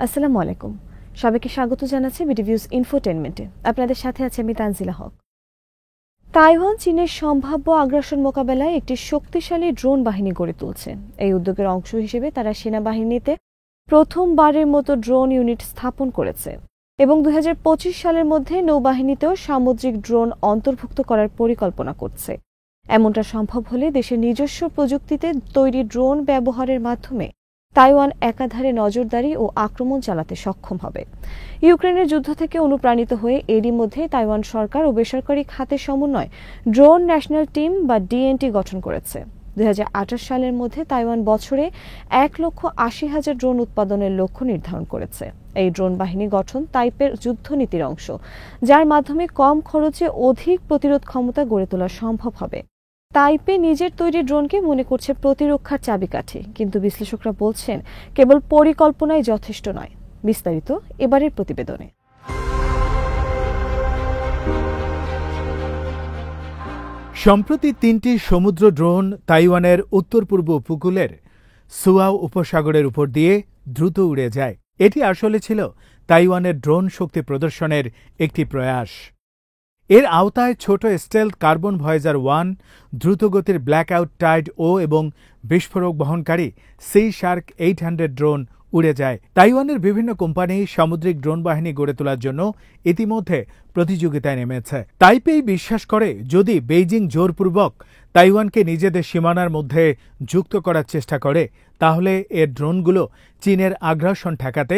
আসসালামু আলাইকুম। সবাইকে স্বাগত জানাচ্ছি বিডিভিউজ ইনফোটেইনমেন্টে। আপনাদের সাথে আছে আমি তানজিলা হক। তাইওয়ান চীনের সম্ভাব্য আগ্রাসন মোকাবেলায় একটি শক্তিশালী ড্রোন বাহিনী গড়ে তুলছে। এই উদ্যোগের অংশ হিসেবে তারা সেনাবাহিনীতে প্রথমবারের মতো ড্রোন ইউনিট স্থাপন করেছে এবং 2025 সালের মধ্যে নৌবাহিনীতেও সামুদ্রিক ড্রোন অন্তর্ভুক্ত করার পরিকল্পনা করছে। এমনটা সম্ভব হলে দেশের নিজস্ব প্রযুক্তিতে তৈরি ড্রোন ব্যবহারের মাধ্যমে তাইওয়ান একাধারে নজরদারি ও আক্রমণ চালাতে সক্ষম হবে। ইউক্রেনের যুদ্ধ থেকে অনুপ্রাণিত হয়ে এরই মধ্যে তাইওয়ান সরকার ও বেসরকারি খাতের সমন্বয় ড্রোন ন্যাশনাল টিম বা ডিএনটি গঠন করেছে। 2028 সালের মধ্যে তাইওয়ান বছরে 1,80,000 ড্রোন উৎপাদনের লক্ষ্য নির্ধারণ করেছে। এই ড্রোন বাহিনী গঠন তাইপের যুদ্ধনীতির অংশ, যার মাধ্যমে কম খরচে অধিক প্রতিরোধ ক্ষমতা গড়ে তোলা সম্ভব হবে। তাইপে নিজের তৈরি ড্রোনকে মনে করছে প্রতিরক্ষার চাবিকাঠি, কিন্তু বিশ্লেষকরা বলছেন কেবল পরিকল্পনাই যথেষ্ট নয়। বিস্তারিত এবারের প্রতিবেদনে। সম্প্রতি 3টি সমুদ্র ড্রোন তাইওয়ানের উত্তর পূর্ব উপকূলের সুয়াও উপসাগরের উপর দিয়ে দ্রুত উড়ে যায়। এটি আসলে ছিল তাইওয়ানের ড্রোন শক্তি প্রদর্শনের একটি প্রয়াস। এর আওতায় ছোট স্টেলথ কার্বন ভয়েজার 1, দ্রুতগতির ব্ল্যাকআউট টাইড ও এবং বিস্ফোরক বহনকারী সি শার্ক 800 ড্রোন উড়ে যায়। তাইওয়ানের বিভিন্ন কোম্পানি সামুদ্রিক ড্রোন বাহিনী গড়ে তোলার জন্য ইতিমধ্যে প্রতিযোগিতায় নেমেছে। তাইপেই বিশ্বাস করে যদি বেইজিং জোরপূর্বক তাইওয়ানকে নিজেদের সীমানার মধ্যে যুক্ত করার চেষ্টা করে, তাহলে এর ড্রোনগুলো চীনের আগ্রাসন ঠেকাতে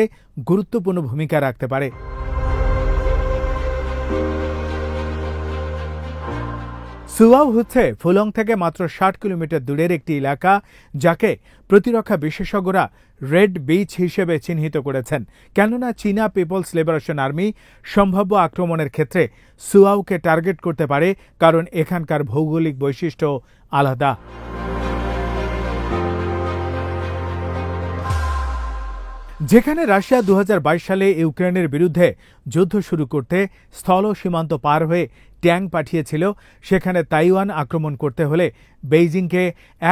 গুরুত্বপূর্ণ ভূমিকা রাখতে পারে। সুয়াও হচ্ছে ফুলং থেকে মাত্র 60 কিলোমিটার দূরের একটি এলাকা, যাকে প্রতিরক্ষা বিশেষজ্ঞরা রেড বিচ হিসেবে চিহ্নিত করেছেন, কেননা চীনা পিপলস লিবারেশন আর্মি সম্ভাব্য আক্রমণের ক্ষেত্রে সুয়াওকে টার্গেট করতে পারে, কারণ এখানকার ভৌগোলিক বৈশিষ্ট্য আলাদা। যেখানে রাশিয়া 2022 সালে ইউক্রেনের বিরুদ্ধে যুদ্ধ শুরু করতে স্থল সীমান্ত পার হয়ে ট্যাঙ্ক পাঠিয়েছিল, সেখানে তাইওয়ান আক্রমণ করতে হলে বেইজিংকে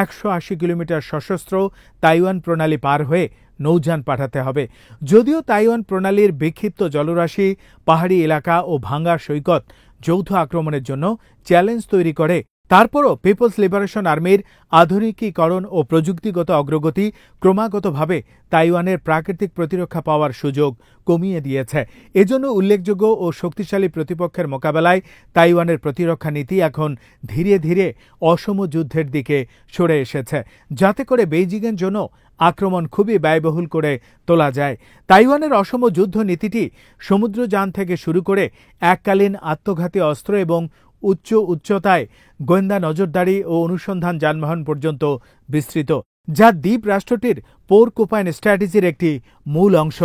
180 কিলোমিটার সশস্ত্র তাইওয়ান প্রণালী পার হয়ে নৌযান পাঠাতে হবে। যদিও তাইওয়ান প্রণালীর বিক্ষিপ্ত জলরাশি, পাহাড়ি এলাকা ও ভাঙ্গা সৈকত যৌথ আক্রমণের জন্য চ্যালেঞ্জ তৈরি করে, তারপরও পিপলস লিবারেশন আর্মির আধুনিকীকরণ ও প্রযুক্তিগত অগ্রগতি ক্রমাগতভাবে তাইওয়ানের প্রাকৃতিক প্রতিরক্ষা পাওয়ার সুযোগ কমিয়ে দিয়েছে। এজন্য উল্লেখযোগ্য ও শক্তিশালী প্রতিপক্ষের মোকাবেলায় তাইওয়ানের প্রতিরক্ষা নীতি এখন ধীরে ধীরে অসম যুদ্ধের দিকে সরে এসেছে, যাতে করে বেইজিংয়ের জন্য আক্রমণ খুবই ব্যয়বহুল করে তোলা যায়। তাইওয়ানের অসম যুদ্ধ নীতিটি সমুদ্রযান থেকে শুরু করে এককালীন আত্মঘাতী অস্ত্র এবং উচ্চতায় গোয়েন্দা নজরদারি ও অনুসন্ধান যানবাহন পর্যন্ত বিস্তৃত, যা দ্বীপ রাষ্ট্রটির পোরকুপাইন স্ট্র্যাটেজির একটি মূল অংশ।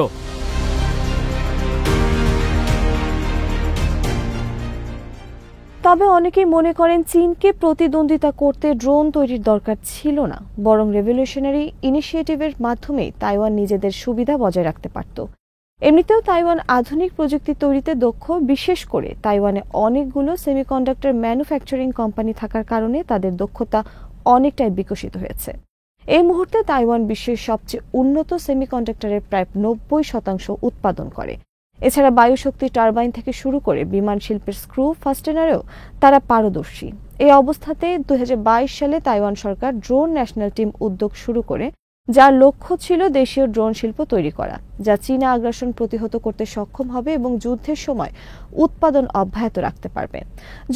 তবে অনেকেই মনে করেন চীনকে প্রতিদ্বন্দ্বিতা করতে ড্রোন তৈরির দরকার ছিল না, বরং রেভলিউশনারি ইনিশিয়েটিভের মাধ্যমে তাইওয়ান নিজেদের সুবিধা বজায় রাখতে পারত। এমনিতেও তাইওয়ান আধুনিক প্রযুক্তি তৈরিতে দক্ষ, বিশেষ করে তাইওয়ানে অনেকগুলো সেমিকন্ডাক্টর ম্যানুফ্যাকচারিং কোম্পানি থাকার কারণে তাদের দক্ষতা অনেকটাই বিকশিত হয়েছে। এই মুহূর্তে তাইওয়ান বিশ্বের সবচেয়ে উন্নত সেমিকন্ডাক্টরের প্রায় 90% উৎপাদন করে। এছাড়া বায়ুশক্তি টারবাইন থেকে শুরু করে বিমান শিল্পের স্ক্রু ফাস্টেনারেও তারা পারদর্শী। এই অবস্থাতে 2022 সালে তাইওয়ান সরকার ড্রোন ন্যাশনাল টিম উদ্যোগ শুরু করে, যার লক্ষ্য ছিল দেশীয় ড্রোন শিল্প তৈরি করা, যা চীনা আগ্রাসন প্রতিহত করতে সক্ষম হবে এবং যুদ্ধের সময় উৎপাদন অব্যাহত রাখতে পারবে।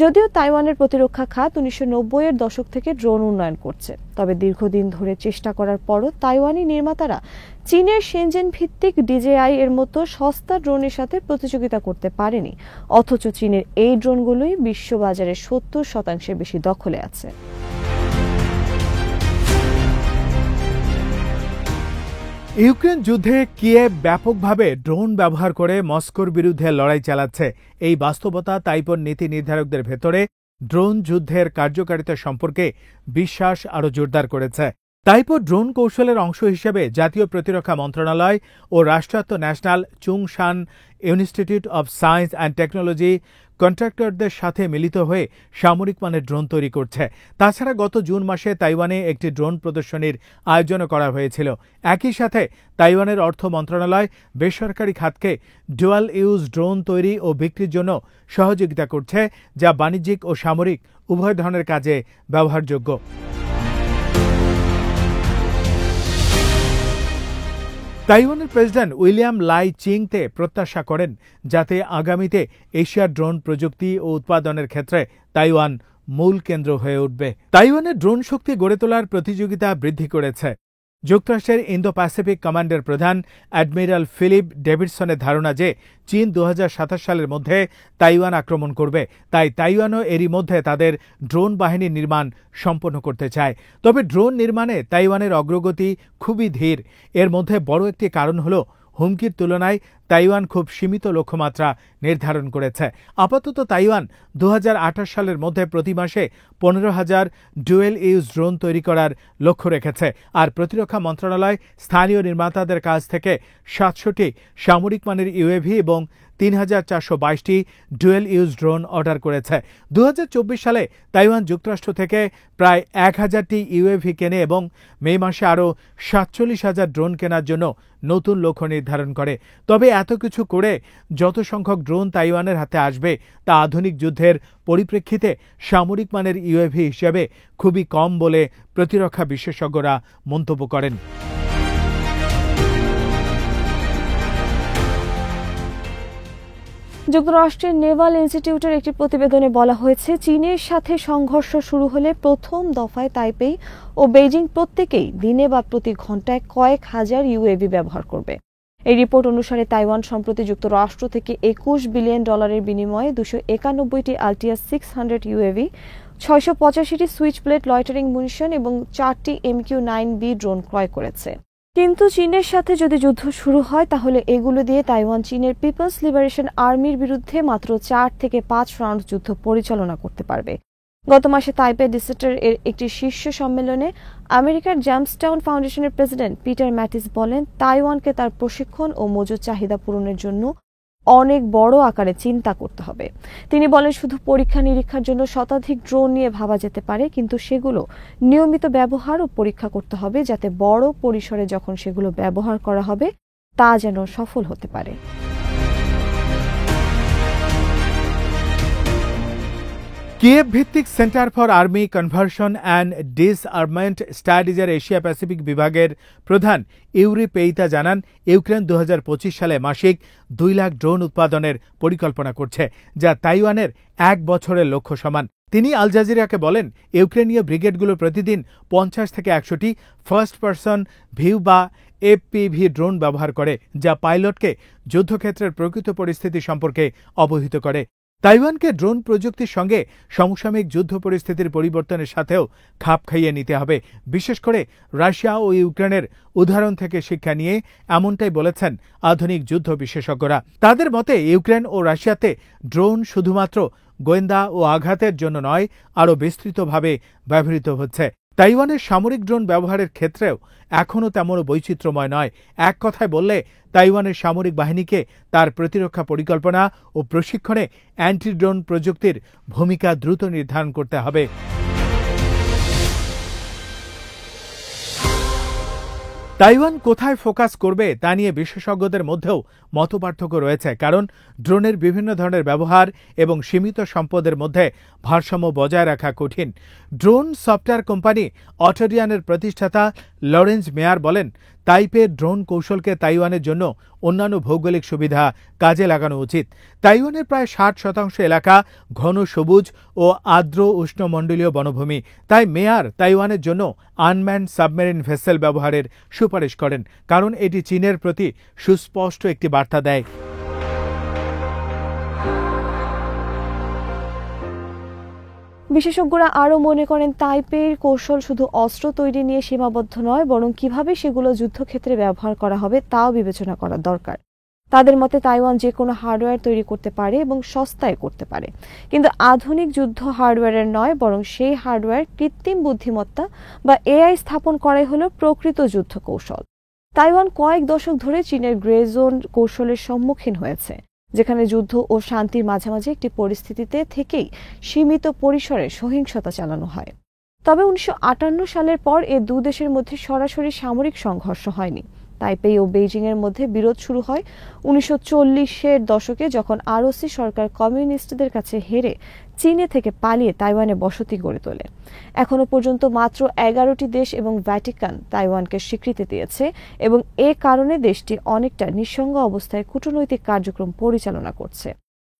যদিও তাইওয়ানের প্রতিরক্ষা খাত 1990-এর দশক থেকে ড্রোন উন্নয়ন করছে, তবে দীর্ঘদিন ধরে চেষ্টা করার পরও তাইওয়ানি নির্মাতারা চীনের শেনজেন ভিত্তিক ডিজেআই এর মতো সস্তা ড্রোনের সাথে প্রতিযোগিতা করতে পারেনি। অথচ চীনের এই ড্রোনগুলোই বিশ্ববাজারের 70% বেশি দখলে আছে। ইউক্রেন যুদ্ধে কিয়েভ ব্যাপকভাবে ড্রোন ব্যবহার করে মস্কোর বিরুদ্ধে লড়াই চালাচ্ছে। এই বাস্তবতা তাইওয়ান নীতি নির্ধারকদের ভেতরে ড্রোন যুদ্ধের কার্যকারিতা সম্পর্কে বিশ্বাস আরও জোরদার করেছে। তাইপো ড্রোন কৌশলের অংশ হিসেবে জাতীয় প্রতিরক্ষা মন্ত্রণালয় ও রাষ্ট্রায়ত্ত national Chungshan institute of science and technology কন্ট্রাক্টরদের সাথে মিলিত হয়ে সামরিক মানের ড্রোন তৈরি করছে। তাছাড়া গত জুন মাসে তাইওয়ানে একটি ড্রোন প্রদর্শনীর আয়োজনও করা হয়েছিল। একই সাথে তাইওয়ানের অর্থ মন্ত্রণালয় বেসরকারি খাতকে ডুয়াল ইউজ ড্রোন তৈরি ও বিক্রির জন্য সহযোগিতা করছে, যা বাণিজ্যিক ও সামরিক উভয় ধরনের কাজে ব্যবহারযোগ্য। তাইওয়ানের প্রেসিডেন্ট উইলিয়াম লাই চিংতে প্রত্যাশা করেন যাতে আগামীতে এশিয়ার ড্রোন প্রযুক্তি ও উৎপাদনের ক্ষেত্রে তাইওয়ান মূল কেন্দ্র হয়ে উঠবে। তাইওয়ানের ড্রোন শক্তি গড়ে তোলার প্রতিযোগিতা বৃদ্ধি করেছে। যুক্তরাষ্ট্রের ইন্দো প্যাসিফিক কমান্ডের প্রধান অ্যাডমিরাল ফিলিপ ডেভিডসনের ধারণা যে চীন 2027 সালের মধ্যে তাইওয়ান আক্রমণ করবে, তাই তাইওয়ানও এরই মধ্যে তাদের ড্রোন বাহিনী নির্মাণ সম্পন্ন করতে চায়। তবে ড্রোন নির্মাণে তাইওয়ানের অগ্রগতি খুবই ধীর। এর মধ্যে বড় একটি কারণ হল হুমকির তুলনায় তাইওয়ান খুব সীমিত লক্ষ্যমাত্রা নির্ধারণ করেছে। আপাতত তাইওয়ান 2028 সালের মধ্যে প্রতি মাসে 15,000 ডুয়েল ইউজ ড্রোন তৈরি করার লক্ষ্য রেখেছে। আর প্রতিরক্ষা মন্ত্রণালয় স্থানীয় নির্মাতাদের কাছ থেকে 700টি সামরিক মানের ইউএভি এবং 3,422টি ডুয়েল ইউজ ড্রোন অর্ডার করেছে। 2024 সালে তাইওয়ান যুক্তরাষ্ট্র থেকে প্রায় 1000টি ইউএভি কেনে এবং মে মাসে আরও 47,000 ড্রোন কেনার জন্য নতুন লক্ষ্য নির্ধারণ করে। তবে এত কিছু করে যত সংখ্যক ড্রোন তাইওয়ানের হাতে আসবে তা আধুনিক যুদ্ধের পরিপ্রেক্ষিতে সামরিক মানের ইউএভি হিসেবে খুবই কম বলে প্রতিরক্ষা বিশেষজ্ঞরা মন্তব্য করেন। যুক্তরাষ্ট্রের নেভাল ইনস্টিটিউটের একটি প্রতিবেদনে বলা হয়েছে, চীনের সাথে সংঘর্ষ শুরু হলে প্রথম দফায় তাইপেই ও বেইজিং প্রত্যেকেই দিনে বা প্রতি ঘন্টায় কয়েক হাজার ইউএভি ব্যবহার করবে। এই রিপোর্ট অনুসারে তাইওয়ান সম্প্রতি যুক্তরাষ্ট্র থেকে $21 বিলিয়ন বিনিময়ে 291টি আলটিয়াস 600 ইউএভি, 685টি সুইচ প্লেট লয়টারিং মুনিশন এবং 4টি MQ-9B ড্রোন ক্রয় করেছে। কিন্তু চীনের সাথে যদি যুদ্ধ শুরু হয় তাহলে এগুলো দিয়ে তাইওয়ান চীনের পিপলস লিবারেশন আর্মির বিরুদ্ধে মাত্র 4 থেকে 5 রাউন্ড যুদ্ধ পরিচালনা করতে পারবে। গত মাসে তাইপে ডিসেটার এর একটি শীর্ষ সম্মেলনে আমেরিকার জেমসটাউন ফাউন্ডেশনের প্রেসিডেন্ট পিটার ম্যাটিস বলেন, তাইওয়ানকে তার প্রশিক্ষণ ও মজুদ চাহিদা পূরণের জন্য অনেক বড় আকারে চিন্তা করতে হবে। তিনি বলেন, শুধু পরীক্ষা নিরীক্ষার জন্য শতাধিক ড্রোন নিয়ে ভাবা যেতে পারে, কিন্তু সেগুলো নিয়মিত ব্যবহার ও পরীক্ষা করতে হবে যাতে বড় পরিসরে যখন সেগুলো ব্যবহার করা হবে তা যেন সফল হতে পারে। কিয়েভ ভিত্তিক centre for army conversion and disarmament স্টাডিজের এশিয়া প্যাসিফিক বিভাগের প্রধান ইউরি পেইতা জানান, ইউক্রেন 2025 সালে মাসিক 2 লাখ ড্রোন উৎপাদনের পরিকল্পনা করছে, যা তাইওয়ানের 1 বছরের লক্ষ্য সমান। তিনি আল জাজিরাকে বলেন, ইউক্রেনীয় ব্রিগেডগুলো প্রতিদিন 50 থেকে 100টি ফার্স্ট পারসন ভিউ বা এফপিভি ড্রোন ব্যবহার করে, যা পাইলটকে যুদ্ধক্ষেত্রের প্রকৃত পরিস্থিতি সম্পর্কে অবহিত করে। তাইওয়ানকে ড্রোন প্রযুক্তির সঙ্গে সমসাময়িক যুদ্ধ পরিস্থিতির পরিবর্তনের সাথেও খাপ খাইয়ে নিতে হবে। বিশেষ করে রাশিয়া ও ইউক্রেনের উদাহরণ থেকে শিক্ষা নিয়ে এমনটাই বলেছেন আধুনিক যুদ্ধ বিশেষজ্ঞরা। তাদের মতে ইউক্রেন ও রাশিয়াতে ড্রোন শুধুমাত্র গোয়েন্দা ও আঘাতের জন্য নয়, আরও বিস্তৃতভাবে ব্যবহৃত হচ্ছে। তাইওয়ানের সামরিক ড্রোন ব্যবহারের ক্ষেত্রেও এখনও তেমন বৈচিত্র্যময় নয়। এক কথায় বললে তাইওয়ানের সামরিক বাহিনীকে তার প্রতিরক্ষা পরিকল্পনা ও প্রশিক্ষণে অ্যান্টি ড্রোন প্রযুক্তির ভূমিকা দ্রুত নির্ধারণ করতে হবে। তাইওয়ান কোথায় ফোকাস করবে তা নিয়ে বিশেষজ্ঞদের মধ্যেও মতপার্থক্য রয়েছে, কারণ ড্রোনের বিভিন্ন ধরনের ব্যবহার এবং সীমিত সম্পদের মধ্যে ভারসাম্য বজায় রাখা কঠিন। ড্রোন সফটওয়্যার কোম্পানি অটোরিয়ানের প্রতিষ্ঠাতা লরেন্স মেয়ার বলেন, তাইপের ড্রোন কৌশলকে তাইওয়ানের জন্য অন্যান্য ভৌগোলিক সুবিধা কাজে লাগানো উচিত। তাইওয়ানের প্রায় 60% এলাকা ঘন সবুজ ও আর্দ্র উষ্ণমণ্ডলীয় বনভূমি। তাই মেয়ার তাইওয়ানের জন্য আনম্যান্ড সাবমেরিন ভেসেল ব্যবহারের সুপারিশ করেন, কারণ এটি চীনের প্রতি সুস্পষ্ট একটি বার্তা দেয়। বিশেষজ্ঞরা আরও মনে করেন, তাইপের কৌশল শুধু অস্ত্র তৈরি নিয়ে সীমাবদ্ধ নয়, বরং কিভাবে সেগুলো যুদ্ধক্ষেত্রে ব্যবহার করা হবে তাও বিবেচনা করা দরকার। তাদের মতে তাইওয়ান যে কোনো হার্ডওয়্যার তৈরি করতে পারে এবং সস্তায় করতে পারে, কিন্তু আধুনিক যুদ্ধ হার্ডওয়্যারের নয়, বরং সেই হার্ডওয়্যার কৃত্রিম বুদ্ধিমত্তা বা এআই স্থাপন করাই হল প্রকৃত যুদ্ধ কৌশল। তাইওয়ান কয়েক দশক ধরে চীনের গ্রে জোন কৌশলের সম্মুখীন হয়েছে। যেখানে যুদ্ধ ও শান্তির মাঝামাঝি একটি পরিস্থিতিতে থেকেই সীমিত পরিসরে সহিংসতা চালানো হয়। তবে 1958 সালের পর এ দু দেশের মধ্যে সরাসরি সামরিক সংঘর্ষ হয়নি। তাইপেই ও বেইজিং এর মধ্যে বিরোধ শুরু হয় 1940-এর দশকে, যখন আরওসি সরকার কমিউনিস্টদের কাছে হেরে চীনে থেকে পালিয়ে তাইওয়ানে বসতি গড়ে তোলে। এখনো পর্যন্ত মাত্র 11টি দেশ এবং ভ্যাটিকান তাইওয়ানকে স্বীকৃতি দিয়েছে এবং এ কারণে দেশটি অনেকটা নিঃসঙ্গ অবস্থায় কূটনৈতিক কার্যক্রম পরিচালনা করছে।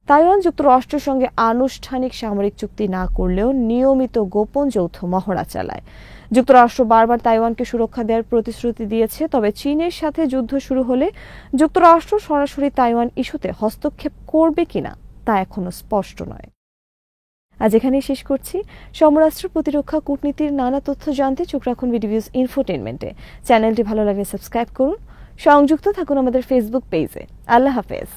তাইওয়ান যুক্তরাষ্ট্রের সঙ্গে আনুষ্ঠানিক সামরিক চুক্তি না করলেও নিয়মিত গোপন যৌথ মহড়া চালায়। যুক্তরাষ্ট্র বারবার তাইওয়ানকে সুরক্ষা দেওয়ার প্রতিশ্রুতি দিয়েছে, তবে চীনের সাথে যুদ্ধ শুরু হলে যুক্তরাষ্ট্র সরাসরি তাইওয়ান ইস্যুতে হস্তক্ষেপ করবে কিনা তা এখনো স্পষ্ট নয়। আজ এখানেই শেষ করছি। সমরাষ্ট্র প্রতিরক্ষা কূটনীতির নানা তথ্য জানতে চোখ রাখুন বিডিভিউজ ইনফোটেইনমেন্টে। চ্যানেলটি ভালো লাগলে সাবস্ক্রাইব করুন। সংযুক্ত থাকুন আমাদের ফেসবুক পেজে। আল্লাহ হাফেজ।